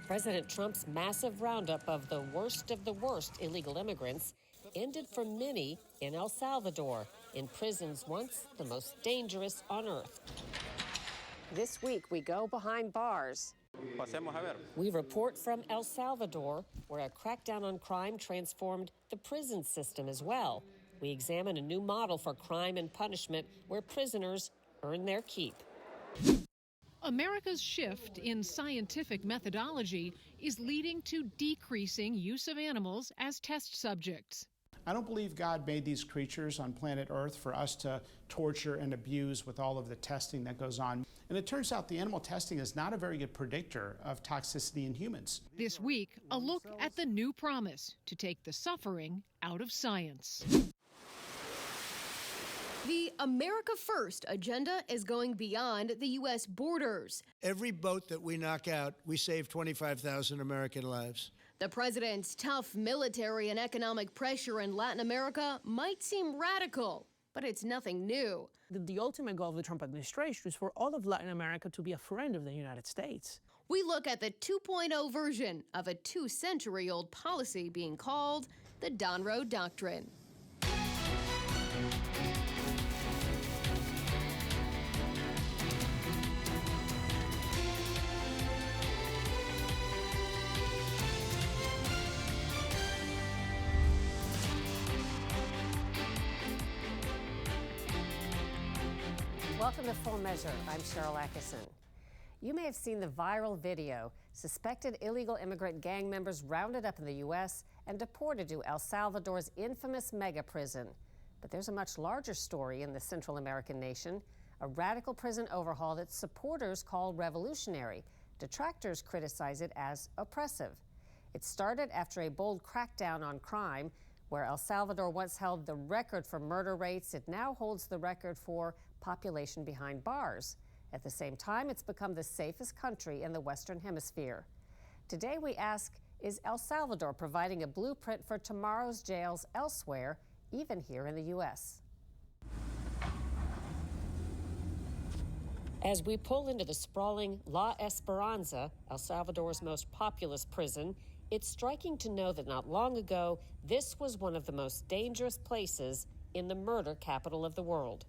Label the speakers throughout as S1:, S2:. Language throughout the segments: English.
S1: President Trump's massive roundup of the worst illegal immigrants ended for many in El Salvador, in prisons once the most dangerous on earth. This week, we go behind bars. We report from El Salvador, where a crackdown on crime transformed the prison system as well. We examine a new model for crime and punishment where prisoners earn their keep.
S2: America's shift in scientific methodology is leading to decreasing use of animals as test subjects.
S3: I don't believe God made these creatures on planet Earth for us to torture and abuse with all of the testing that goes on. And it turns out the animal testing is not a very good predictor of toxicity in humans.
S2: This week, a look at the new promise to take the suffering out of science.
S4: The America First agenda is going beyond the U.S. borders.
S5: Every boat that we knock out, we save 25,000 American lives.
S4: The president's tough military and economic pressure in Latin America might seem radical, but it's nothing new.
S6: The ultimate goal of the Trump administration is for all of Latin America to be a friend of the United States.
S4: We look at the 2.0 version of a 2-century-old policy being called the Donro Doctrine.
S1: Welcome to Full Measure. I'm Sharyl Attkisson. You may have seen the viral video. Suspected illegal immigrant gang members rounded up in the U.S. and deported to El Salvador's infamous mega prison. But there's a much larger story in the Central American nation, a radical prison overhaul that supporters call revolutionary. Detractors criticize it as oppressive. It started after a bold crackdown on crime. Where El Salvador once held the record for murder rates, it now holds the record for population behind bars. At the same time, it's become the safest country in the Western Hemisphere. Today we ask, is El Salvador providing a blueprint for tomorrow's jails elsewhere, even here in the U.S.? As we pull into the sprawling La Esperanza, El Salvador's most populous prison, it's striking to know that not long ago, this was one of the most dangerous places in the murder capital of the world.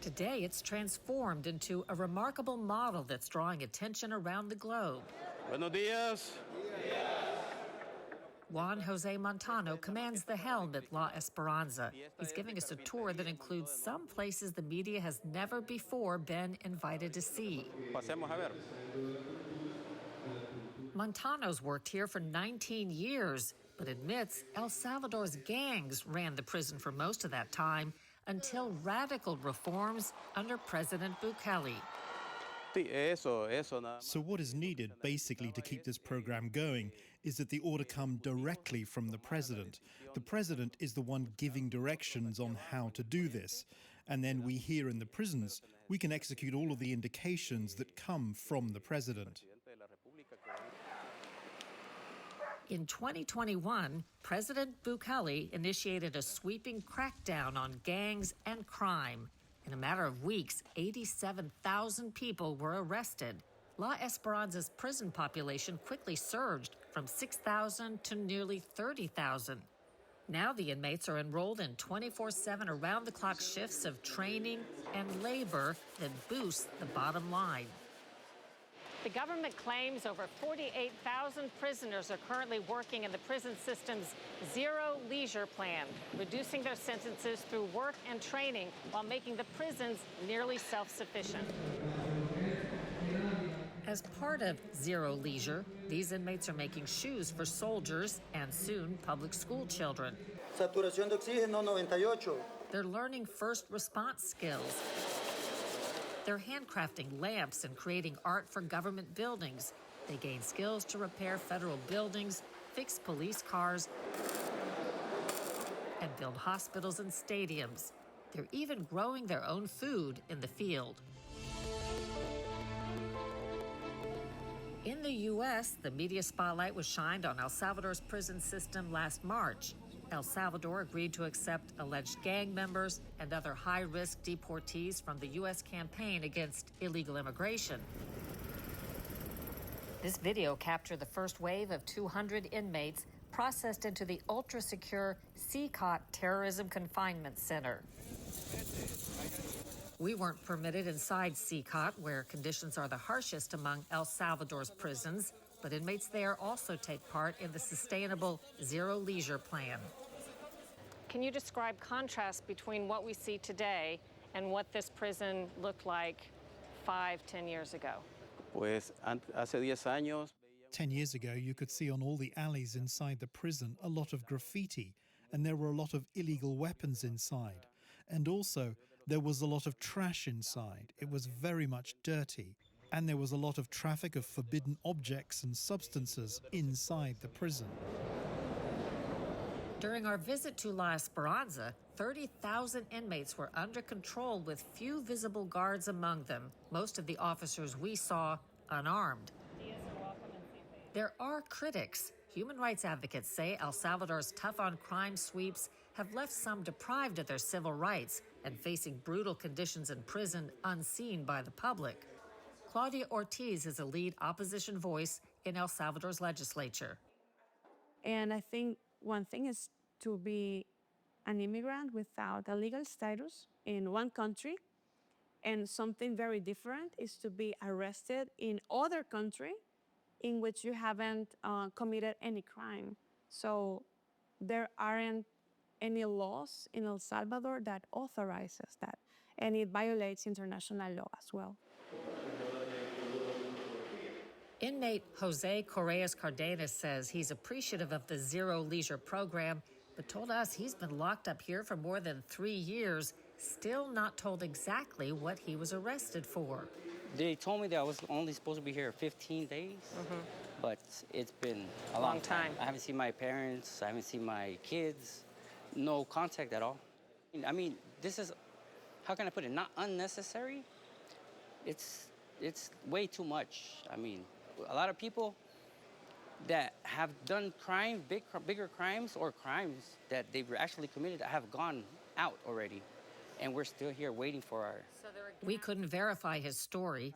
S1: Today, it's transformed into a remarkable model that's drawing attention around the globe.
S7: Buenos dias.
S1: Juan Jose Montano commands the helm at La Esperanza. He's giving us a tour that includes some places the media has never before been invited to see.
S7: Pasemos a ver.
S1: Montano's worked here for 19 years, but admits El Salvador's gangs ran the prison for most of that time until radical reforms under President Bukele.
S8: So what is needed, basically, to keep this program going is that the order come directly from the president. The president is the one giving directions on how to do this. And then we here in the prisons, we can execute all of the indications that come from the president.
S1: In 2021, President Bukele initiated a sweeping crackdown on gangs and crime. In a matter of weeks, 87,000 people were arrested. La Esperanza's prison population quickly surged from 6,000 to nearly 30,000. Now the inmates are enrolled in 24/7 around-the-clock shifts of training and labor that boost the bottom line. The government claims over 48,000 prisoners are currently working in the prison system's zero leisure plan, reducing their sentences through work and training while making the prisons nearly self-sufficient. As part of zero leisure, these inmates are making shoes for soldiers and soon public school children.
S9: Saturación de oxígeno 98.
S1: They're learning first response skills. They're handcrafting lamps and creating art for government buildings. They gain skills to repair federal buildings, fix police cars, and build hospitals and stadiums. They're even growing their own food in the field. In the U.S., the media spotlight was shined on El Salvador's prison system last March. El Salvador agreed to accept alleged gang members and other high-risk deportees from the U.S. campaign against illegal immigration. This video captured the first wave of 200 inmates processed into the ultra-secure CCOT Terrorism Confinement Center. We weren't permitted inside CCOT, where conditions are the harshest among El Salvador's prisons, but inmates there also take part in the sustainable Zero Leisure Plan.
S10: Can you describe contrast between what we see today and what this prison looked like 5-10 years ago?
S7: Pues hace 10 años.
S8: 10 years ago, you could see on all the alleys inside the prison a lot of graffiti, and there were a lot of illegal weapons inside. And also, there was a lot of trash inside. It was very much dirty. And there was a lot of traffic of forbidden objects and substances inside the prison.
S1: During our visit to La Esperanza, 30,000 inmates were under control with few visible guards among them, most of the officers we saw unarmed. There are critics. Human rights advocates say El Salvador's tough-on-crime sweeps have left some deprived of their civil rights and facing brutal conditions in prison unseen by the public. Claudia Ortiz is a lead opposition voice in El Salvador's legislature.
S11: And I think one thing is to be an immigrant without a legal status in one country, and something very different is to be arrested in other country in which you haven't committed any crime. So there aren't any laws in El Salvador that authorizes that, and it violates international law as well.
S1: Inmate Jose Correas Cardenas says he's appreciative of the Zero Leisure program, but told us he's been locked up here for more than 3 years, still not told exactly what he was arrested for.
S12: They told me that I was only supposed to be here 15 days, but it's been a long time. I haven't seen my parents, I haven't seen my kids, no contact at all. I mean, this is, how can I put it, not unnecessary. It's way too much. I mean, a lot of people that have done crime, bigger crimes or crimes that they've actually committed have gone out already. And we're still here waiting for our...
S1: We couldn't verify his story.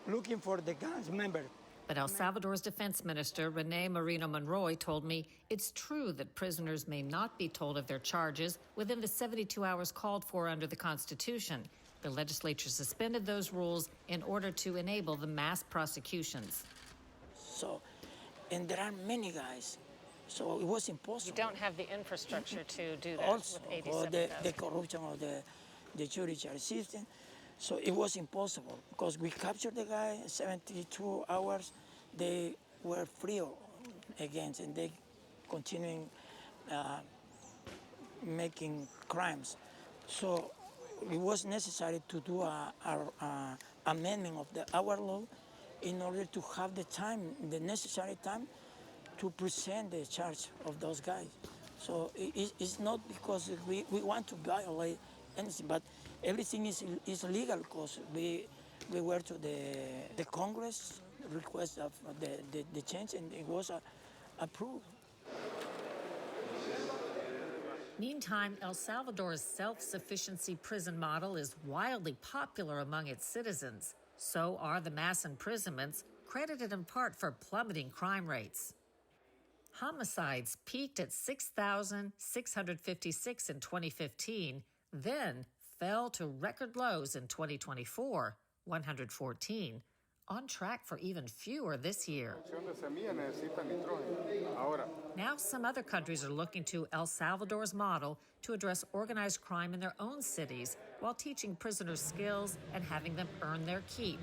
S13: Looking for the gangs member.
S1: But El Salvador's defense minister, Rene Moreno-Monroy, told me it's true that prisoners may not be told of their charges within the 72 hours called for under the Constitution. The legislature suspended those rules in order to enable the mass prosecutions.
S13: So, and there are many guys, so it was impossible.
S10: You don't have the infrastructure to do that
S13: also,
S10: with 87,000.
S13: the corruption of the judicial system. So it was impossible because we captured the guy, 72 hours, they were free again, and they continuing making crimes. So it was necessary to do a amendment of our law in order to have the time, the necessary time to present the charge of those guys. So it's not because we want to violate anything, but everything is legal because we were to the Congress request of the change, and it was approved.
S1: Meantime, El Salvador's self-sufficiency prison model is wildly popular among its citizens. So are the mass imprisonments, credited in part for plummeting crime rates. Homicides peaked at 6,656 in 2015, then fell to record lows in 2024, 114, on track for even fewer this year. Now some other countries are looking to El Salvador's model to address organized crime in their own cities while teaching prisoners skills and having them earn their keep.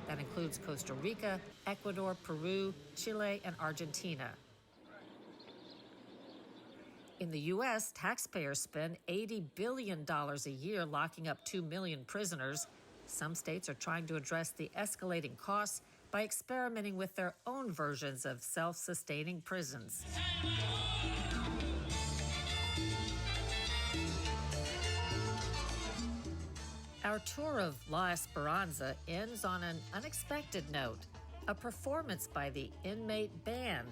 S1: That includes Costa Rica, Ecuador, Peru, Chile, and Argentina. In the U.S., taxpayers spend $80 billion a year locking up 2 million prisoners. Some states are trying to address the escalating costs by experimenting with their own versions of self-sustaining prisons. Our tour of La Esperanza ends on an unexpected note, a performance by the inmate band.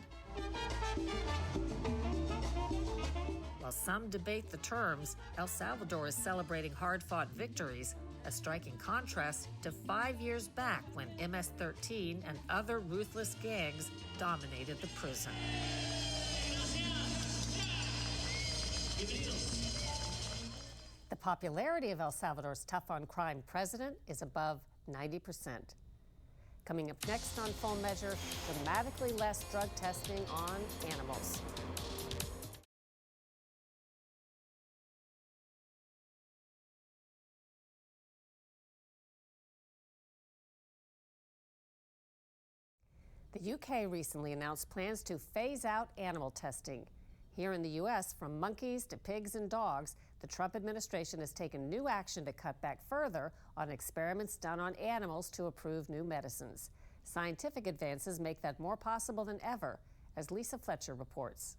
S1: While While some debate the terms, El Salvador is celebrating hard-fought victories, a striking contrast to 5 years back when MS-13 and other ruthless gangs dominated the prison. The popularity of El Salvador's tough-on-crime president is above 90%. Coming up next on Full Measure, dramatically less drug testing on animals. The UK recently announced plans to phase out animal testing. Here in the U.S., from monkeys to pigs and dogs, the Trump administration has taken new action to cut back further on experiments done on animals to approve new medicines. Scientific advances make that more possible than ever, as Lisa Fletcher reports.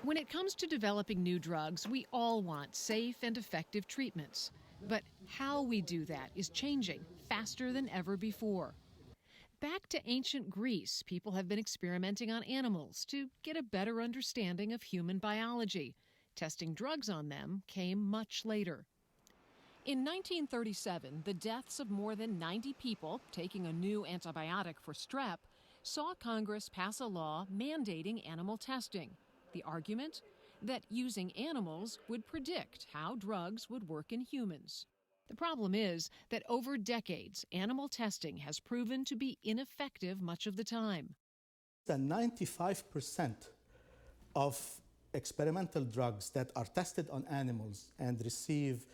S2: When it comes to developing new drugs, we all want safe and effective treatments. But how we do that is changing faster than ever before. Back to ancient Greece, people have been experimenting on animals to get a better understanding of human biology. Testing drugs on them came much later. In 1937, the deaths of more than 90 people taking a new antibiotic for strep saw Congress pass a law mandating animal testing. The argument? That using animals would predict how drugs would work in humans. The problem is that over decades, animal testing has proven to be ineffective much of the time.
S14: 95% of experimental drugs that are tested on animals and receive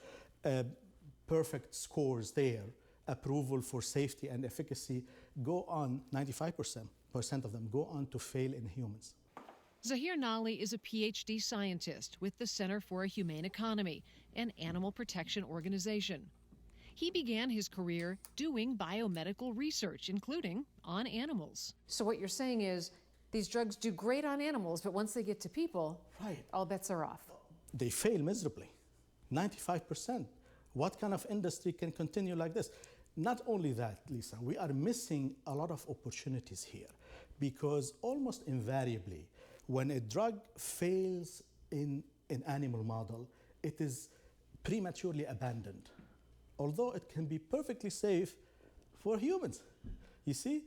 S14: perfect scores there, approval for safety and efficacy, go on, 95% of them go on to fail in humans.
S2: Zahir Nali is a PhD scientist with the Center for a Humane Economy, an animal protection organization. He began his career doing biomedical research, including on animals.
S15: So what you're saying is these drugs do great on animals, but once they get to people,
S14: right,
S15: all bets are off.
S14: They fail miserably, 95%. What kind of industry can continue like this? Not only that, Lisa, we are missing a lot of opportunities here because almost invariably, when a drug fails in an animal model, it is prematurely abandoned, although it can be perfectly safe for humans. You see?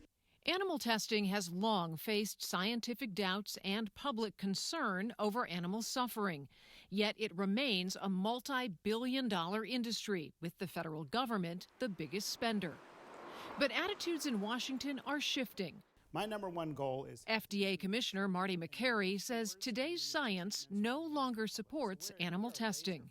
S2: Animal testing has long faced scientific doubts and public concern over animal suffering. Yet it remains a multi-billion-dollar industry, with the federal government the biggest spender. But attitudes in Washington are shifting.
S3: My number one goal is...
S2: FDA Commissioner Marty McCary says today's science no longer supports animal testing.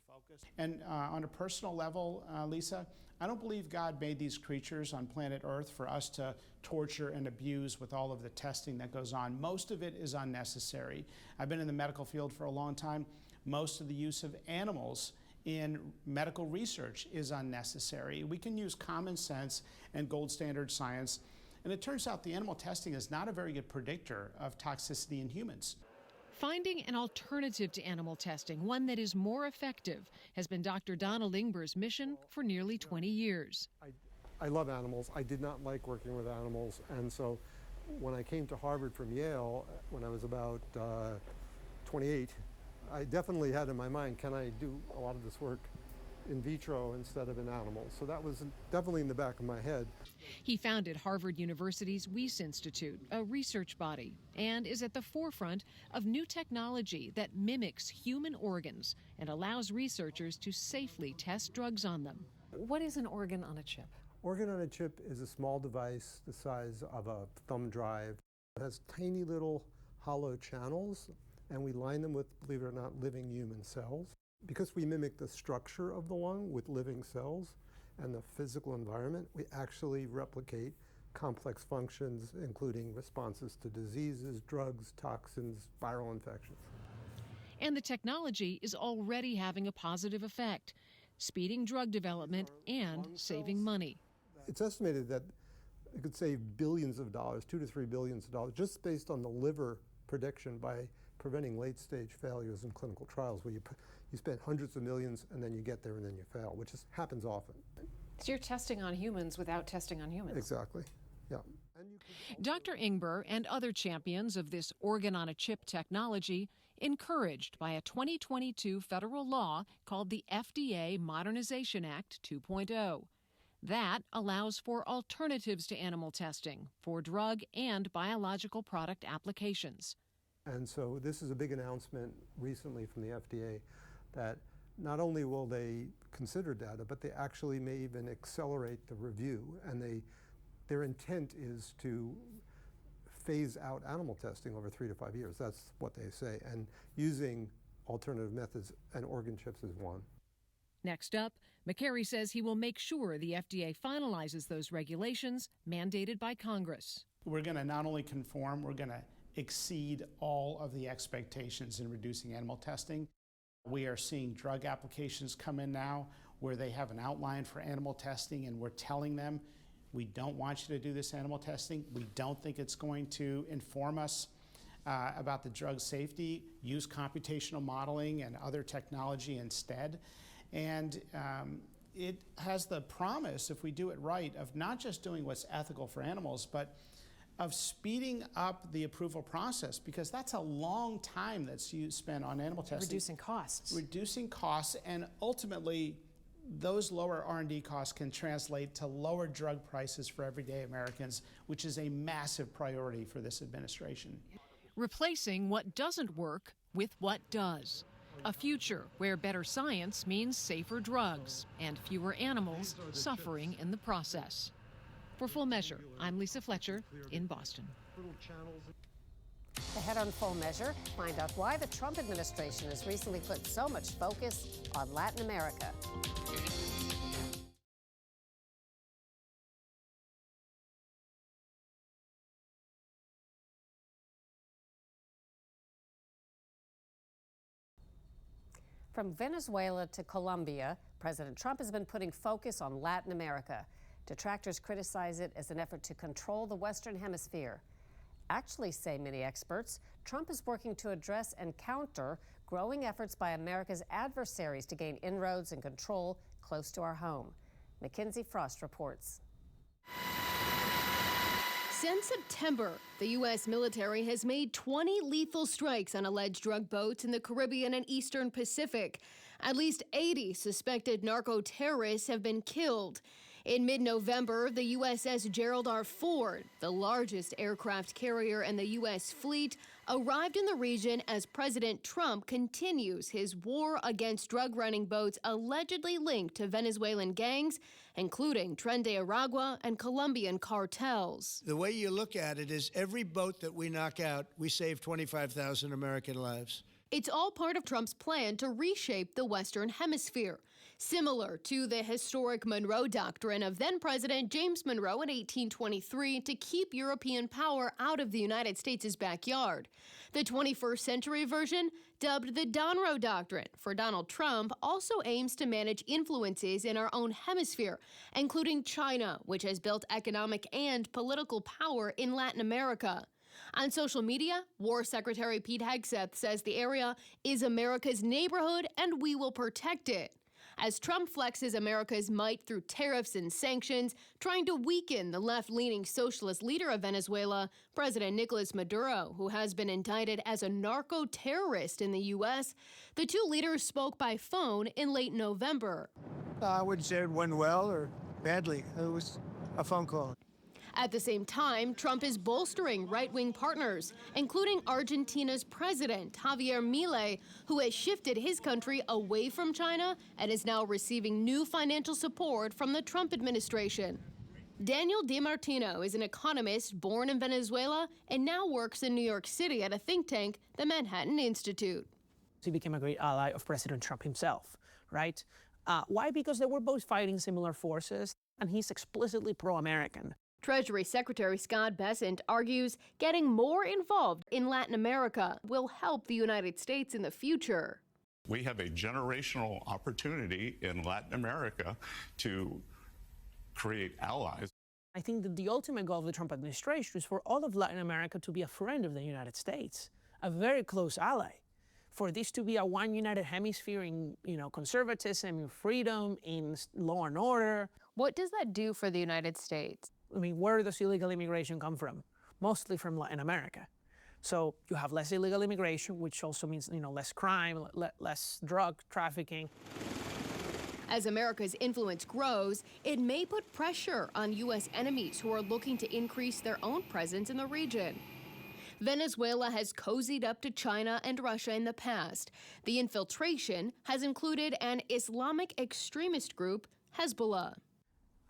S3: And on a personal level, Lisa, I don't believe God made these creatures on planet Earth for us to torture and abuse with all of the testing that goes on. Most of it is unnecessary. I've been in the medical field for a long time. Most of the use of animals in medical research is unnecessary. We can use common sense and gold standard science. And it turns out the animal testing is not a very good predictor of toxicity in humans.
S2: Finding an alternative to animal testing, one that is more effective, has been Dr. Donald Ingber's mission for nearly 20 years.
S16: I love animals. I did not like working with animals. And so when I came to Harvard from Yale, when I was about 28, I definitely had in my mind, can I do a lot of this work in vitro instead of in animals? So that was definitely in the back of my head.
S2: He founded Harvard University's Wyss Institute, a research body, and is at the forefront of new technology that mimics human organs and allows researchers to safely test drugs on them.
S15: What is an organ on a chip?
S16: Organ on a chip is a small device the size of a thumb drive. It has tiny little hollow channels, and we line them with, believe it or not, living human cells. Because we mimic the structure of the lung with living cells and the physical environment, we actually replicate complex functions, including responses to diseases, drugs, toxins, viral infections.
S2: And the technology is already having a positive effect, speeding drug development and saving money.
S16: It's estimated that it could save billions of dollars, $2 to $3 billion, just based on the liver prediction by preventing late-stage failures in clinical trials, where you spend hundreds of millions and then you get there and then you fail, which happens often.
S15: So you're testing on humans without testing on humans.
S16: Exactly, yeah.
S2: Dr. Ingber and other champions of this organ-on-a-chip technology encouraged by a 2022 federal law called the FDA Modernization Act 2.0. That allows for alternatives to animal testing for drug and biological product applications.
S16: And so this is a big announcement recently from the FDA that not only will they consider data, but they actually may even accelerate the review. And their intent is to phase out animal testing over 3 to 5 years. That's what they say. And using alternative methods, and organ chips is one.
S2: Next up, McCary says he will make sure the FDA finalizes those regulations mandated by Congress.
S3: We're going to not only conform, we're going to exceed all of the expectations in reducing animal testing. We are seeing drug applications come in now where they have an outline for animal testing, and we're telling them, we don't want you to do this animal testing. We don't think it's going to inform us about the drug safety. Use computational modeling and other technology instead. And it has the promise, if we do it right, of not just doing what's ethical for animals, but of speeding up the approval process, because that's a long time that's spent on animal testing.
S15: Reducing costs.
S3: Reducing costs, and ultimately, those lower R&D costs can translate to lower drug prices for everyday Americans, which is a massive priority for this administration.
S2: Replacing what doesn't work with what does. A future where better science means safer drugs and fewer animals suffering in the process. For Full Measure, I'm Lisa Fletcher in Boston.
S1: Ahead on Full Measure, find out why the Trump administration has recently put so much focus on Latin America. From Venezuela to Colombia, President Trump has been putting focus on Latin America. Detractors criticize it as an effort to control the Western Hemisphere. Actually, say many experts, Trump is working to address and counter growing efforts by America's adversaries to gain inroads and control close to our home. Mackenzie Frost reports.
S4: Since September, the U.S. military has made 20 lethal strikes on alleged drug boats in the Caribbean and Eastern Pacific. At least 80 suspected narco-terrorists have been killed. In mid-November, the USS Gerald R. Ford, the largest aircraft carrier in the U.S. fleet, arrived in the region as President Trump continues his war against drug-running boats allegedly linked to Venezuelan gangs, including Tren de Aragua and Colombian cartels.
S5: The way you look at it is every boat that we knock out, we save 25,000 American lives.
S4: It's all part of Trump's plan to reshape the Western Hemisphere, similar to the historic Murrow Doctrine of then-President James Monroe in 1823 to keep European power out of the United States' backyard. The 21st century version, dubbed the Donro Doctrine for Donald Trump, also aims to manage influences in our own hemisphere, including China, which has built economic and political power in Latin America. On social media, War Secretary Pete Hegseth says the area is America's neighborhood and we will protect it. As Trump flexes America's might through tariffs and sanctions, trying to weaken the left-leaning socialist leader of Venezuela, President Nicolas Maduro, who has been indicted as a narco-terrorist in the U.S., the two leaders spoke by phone in late November.
S5: I wouldn't say it went well or badly. It was a phone call.
S4: At the same time, Trump is bolstering right-wing partners, including Argentina's president, Javier Milei, who has shifted his country away from China and is now receiving new financial support from the Trump administration. Daniel DiMartino is an economist born in Venezuela and now works in New York City at a think tank, the Manhattan Institute.
S6: He became a great ally of President Trump himself, right? Why? Because they were both fighting similar forces, and he's explicitly pro-American.
S4: Treasury Secretary Scott Bessent argues getting more involved in Latin America will help the United States in the future.
S17: We have a generational opportunity in Latin America to create allies.
S6: I think that the ultimate goal of the Trump administration is for all of Latin America to be a friend of the United States, a very close ally. For this to be a one united hemisphere in, conservatism, in freedom, in law and order.
S4: What does that do for the United States?
S6: I mean, where does illegal immigration come from? Mostly from Latin America. So you have less illegal immigration, which also means, less crime, less drug trafficking.
S4: As America's influence grows, it may put pressure on U.S. enemies who are looking to increase their own presence in the region. Venezuela has cozied up to China and Russia in the past. The infiltration has included an Islamic extremist group, Hezbollah.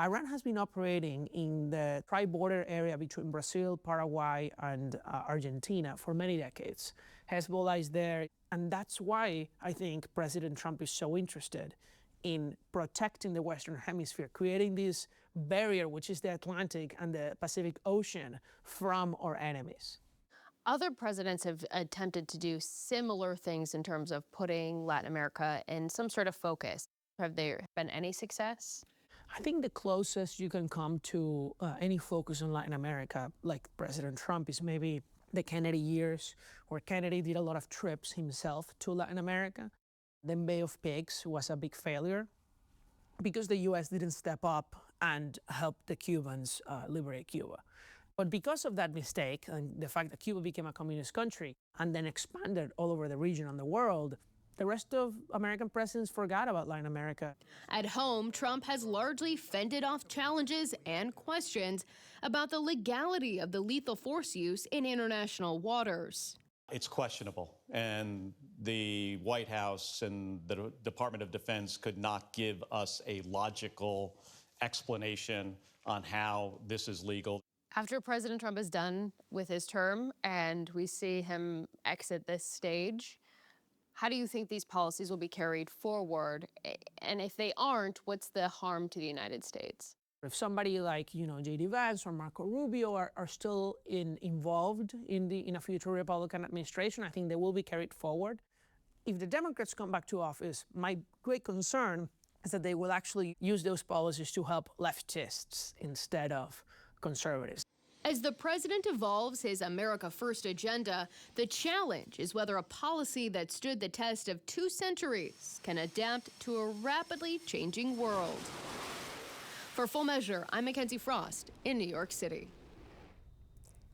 S6: Iran has been operating in the tri-border area between Brazil, Paraguay, and Argentina for many decades. Hezbollah is there, and that's why I think President Trump is so interested in protecting the Western Hemisphere, creating this barrier, which is the Atlantic and the Pacific Ocean, from our enemies.
S4: Other presidents have attempted to do similar things in terms of putting Latin America in some sort of focus. Have there been any success?
S6: I think the closest you can come to any focus on Latin America, like President Trump, is maybe the Kennedy years, where Kennedy did a lot of trips himself to Latin America. The Bay of Pigs was a big failure because the U.S. didn't step up and help the Cubans liberate Cuba. But because of that mistake and the fact that Cuba became a communist country and then expanded all over the region and the world, the rest of American presidents forgot about Latin America.
S4: At home, Trump has largely fended off challenges and questions about the legality of the lethal force use in international waters.
S18: It's questionable, and the White House and the Department of Defense could not give us a logical explanation on how this is legal.
S4: After President Trump is done with his term and we see him exit this stage, how do you think these policies will be carried forward? And if they aren't, what's the harm to the United States?
S6: If somebody like, J.D. Vance or Marco Rubio are still involved in a future Republican administration, I think they will be carried forward. If the Democrats come back to office, my great concern is that they will actually use those policies to help leftists instead of conservatives.
S4: As the president evolves his America First agenda, the challenge is whether a policy that stood the test of 2 centuries can adapt to a rapidly changing world. For Full Measure, I'm Mackenzie Frost in New York City.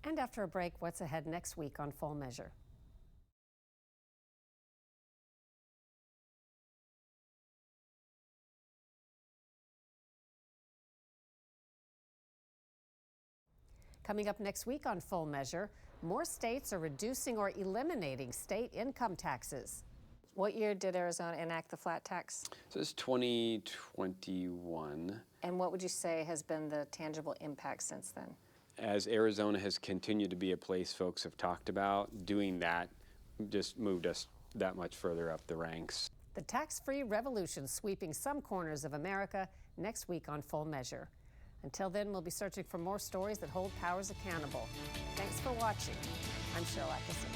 S1: And after a break, what's ahead next week on Full Measure? Coming up next week on Full Measure, more states are reducing or eliminating state income taxes. What year did Arizona enact the flat tax?
S19: So it's 2021.
S1: And what would you say has been the tangible impact since then?
S19: As Arizona has continued to be a place folks have talked about, doing that just moved us that much further up the ranks.
S1: The tax-free revolution sweeping some corners of America next week on Full Measure. Until then, we'll be searching for more stories that hold powers accountable. Thanks for watching. I'm Sharyl Attkisson.